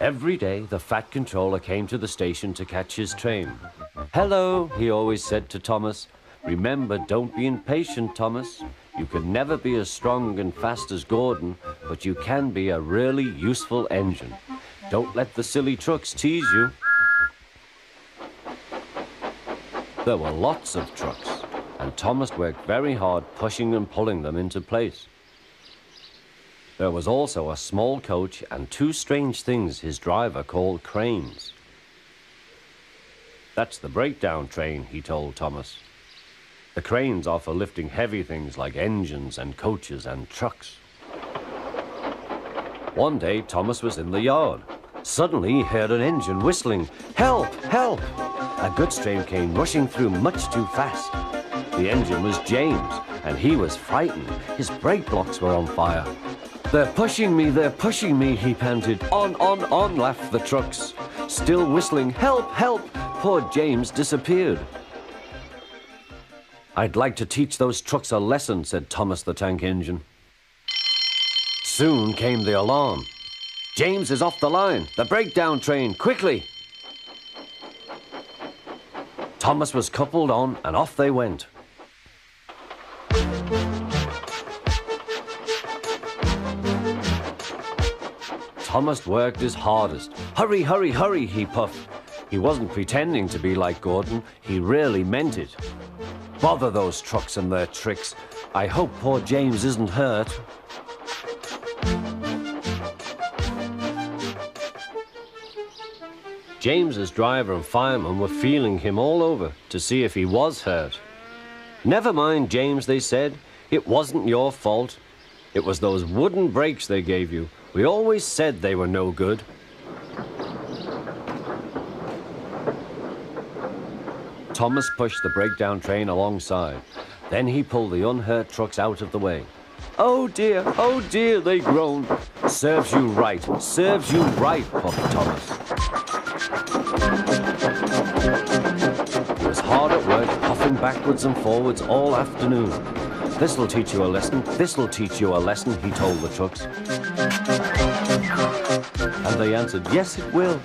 Every day, the Fat Controller came to the station to catch his train. "Hello," he always said to Thomas. "Remember, don't be impatient, Thomas. You can never be as strong and fast as Gordon, but you can be a really useful engine. Don't let the silly trucks tease you." There were lots of trucks, and Thomas worked very hard pushing and pulling them into place. There was also a small coach and two strange things his driver called cranes. "That's the breakdown train," he told Thomas. "The cranes are for lifting heavy things like engines and coaches and trucks." One day, Thomas was in the yard. Suddenly, he heard an engine whistling. "Help! Help!" A goods train came rushing through much too fast. The engine was James, and he was frightened. His brake blocks were on fire. They're pushing me," he panted. On, laughed the trucks. Still whistling, "Help! Help!" Poor James disappeared. "I'd like to teach those trucks a lesson," said Thomas the Tank Engine. Soon came the alarm. "James is off the line! The breakdown train! Quickly!" Thomas was coupled on, and off they went. Thomas worked his hardest. "Hurry, hurry, hurry," he puffed. He wasn't pretending to be like Gordon. He really meant it. "Bother those trucks and their tricks. I hope poor James isn't hurt." James's driver and fireman were feeling him all over to see if he was hurt. "Never mind, James," they said. "It wasn't your fault. It was those wooden brakes they gave you. We always said they were no good." Thomas pushed the breakdown train alongside. Then he pulled the unhurt trucks out of the way. Oh dear, they groaned. Serves you right, puffed Thomas. He was hard at work, puffing backwards and forwards all afternoon. This'll teach you a lesson, he told the trucks. And they answered, yes it will.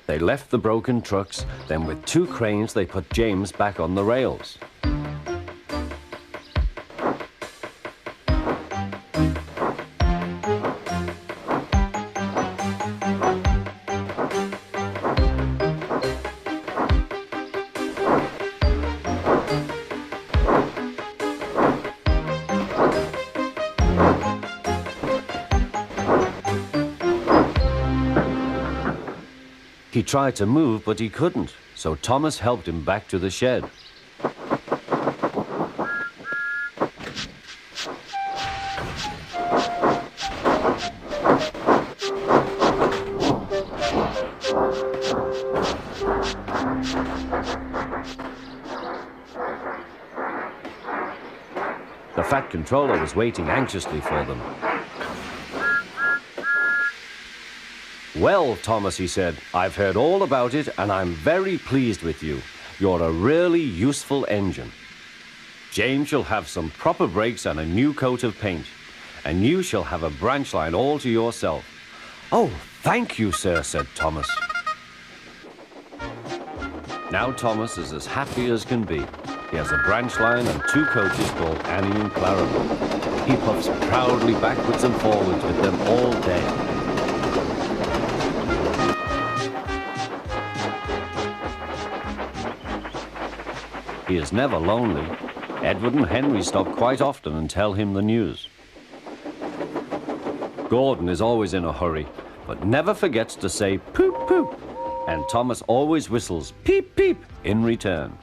They left the broken trucks, then with two cranes they put James back on the rails. He tried to move, but he couldn't, so Thomas helped him back to the shed. The Fat Controller was waiting anxiously for them. "Well, Thomas," he said, "I've heard all about it and I'm very pleased with you. You're a really useful engine. James shall have some proper brakes and a new coat of paint, and you shall have a branch line all to yourself." "Oh, thank you, sir," said Thomas. Now Thomas is as happy as can be. He has a branch line and two coaches called Annie and Clarabelle. He puffs proudly backwards and forwards with them all day. He is never lonely. Edward and Henry stop quite often and tell him the news. Gordon is always in a hurry, but never forgets to say poop, poop. And Thomas always whistles peep, peep in return.